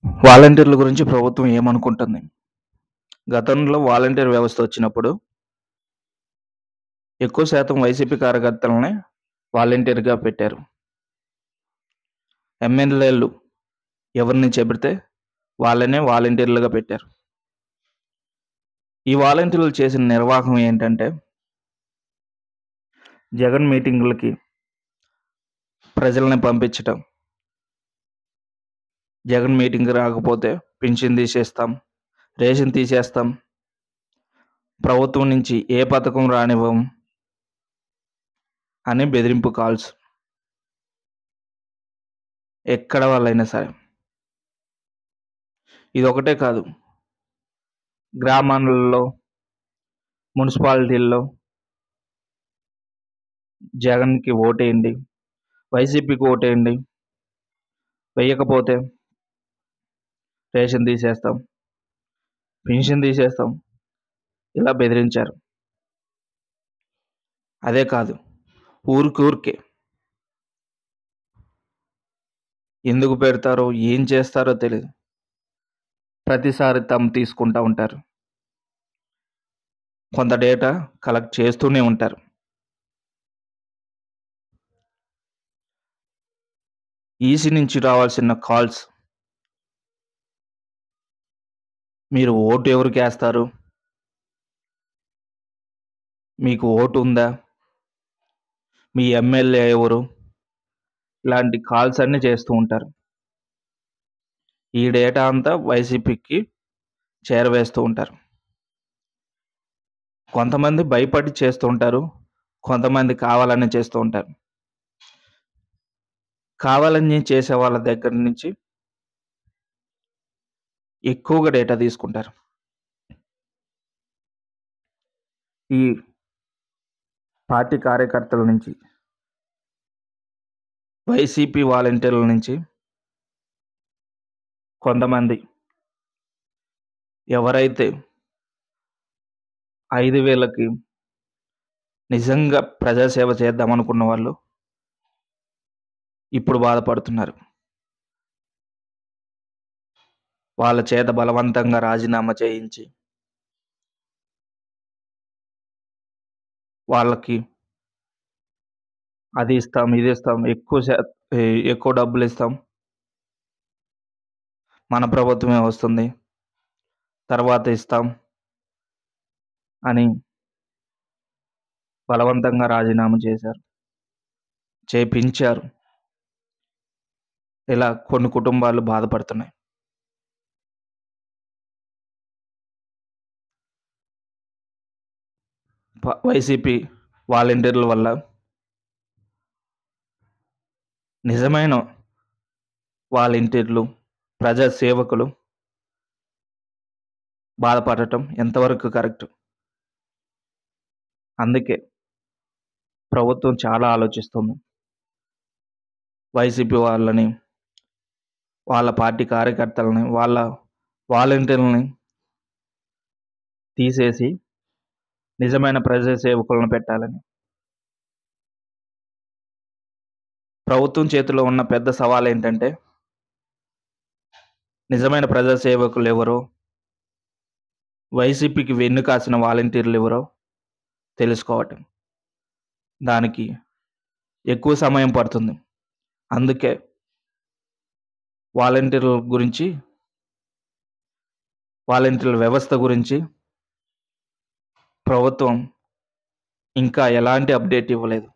వాలంటీర్ల గురించి ప్రభుత్వం ఏమనుకుంటుంది? గతంలో వాలంటీర్ వ్యవస్థ వచ్చినప్పుడు ఎక్కువ శాతం వైసీపీ కార్యకర్తలనే వాలంటీర్‌గా పెట్టారు. ఎమ్మెల్యేలు ఎవరిని చెబితే వాళ్ళనే వాలంటీర్లుగా పెట్టారు. ఈ వాలంటీర్లు చేసిన నిర్వాహం ఏంటంటే, జగన్ మీటింగులకి ప్రజల్ని పంపించటం. జగన్ మీటింగ్‌కి రాకపోతే పింఛన్ తీసేస్తాం, రేషన్ తీసేస్తాం, ప్రభుత్వం నుంచి ఏ పథకం రానివ్వం అని బెదిరింపు కాల్స్. ఎక్కడ వాళ్ళైనా సరే. ఇదొకటే కాదు. గ్రామాలలో, మున్సిపాలిటీల్లో జగన్‌కి ఓటేయండి, వైసీపీకి ఓటేయండి, వెయ్యకపోతే రేషన్ తీసేస్తాం, పింఛన్ తీసేస్తాం ఇలా బెదిరించారు. అదే కాదు, ఊరికే ఎందుకు పెడతారో, ఏం చేస్తారో తెలీదు. ప్రతిసారి తీసుకుంటా ఉంటారు. కొంత డేటా కలెక్ట్ చేస్తూనే ఉంటారు. ఈసీ నుంచి రావాల్సిన కాల్స్, మీరు ఓటు ఎవరికేస్తారు? మీకు ఓటు ఉందా? మీ ఎమ్మెల్యే ఎవరు? ఇలాంటి కాల్స్ అన్నీ చేస్తూ ఉంటారు. ఈ డేటా అంతా వైసీపీకి చేరవేస్తూ ఉంటారు. కొంతమంది భయపడి చేస్తూ ఉంటారు. కొంతమంది కావాలని చేస్తూ ఉంటారు. కావాలని చేసే వాళ్ళ దగ్గర నుంచి ఎక్కువగా డేటా తీసుకుంటారు. ఈ పార్టీ కార్యకర్తల నుంచి, వైసీపీ వాలంటీర్ల నుంచి కొంతమంది ఎవరైతే 5,000కి నిజంగా ప్రజాసేవ చేద్దామనుకున్న వాళ్ళు ఇప్పుడు బాధపడుతున్నారు. వాళ్ళ చేత బలవంతంగా రాజీనామా చేయించి వాళ్ళకి అది ఇస్తాం, ఇది ఇస్తాం, ఎక్కువ డబ్బులిస్తాం, మన ప్రభుత్వమే వస్తుంది, తర్వాత ఇస్తాం అని బలవంతంగా రాజీనామా చేపించారు. ఇలా కొన్ని కుటుంబాలు బాధపడుతున్నాయి. వైసీపీ వాలంటీర్ల వల్ల నిజమైన వాలంటీర్లు, ప్రజా సేవకులు బాధపడటం ఎంతవరకు కరెక్ట్? అందుకే ప్రభుత్వం చాలా ఆలోచిస్తుంది. వైసీపీ వాళ్ళని, వాళ్ళ పార్టీ కార్యకర్తలని, వాళ్ళ వాలంటీర్లని తీసేసి నిజమైన ప్రజా సేవకులను పెట్టాలని. ప్రభుత్వం చేతిలో ఉన్న పెద్ద సవాల్ ఏంటంటే, నిజమైన ప్రజా సేవకులు ఎవరో, వైసీపీకి వెన్నుకాసిన వాలంటీర్లు ఎవరో తెలుసుకోవటం. దానికి ఎక్కువ సమయం పడుతుంది. అందుకే వాలంటీర్ల వ్యవస్థ గురించి ప్రభుత్వం ఇంకా ఎలాంటి అప్డేట్ ఇవ్వలేదు.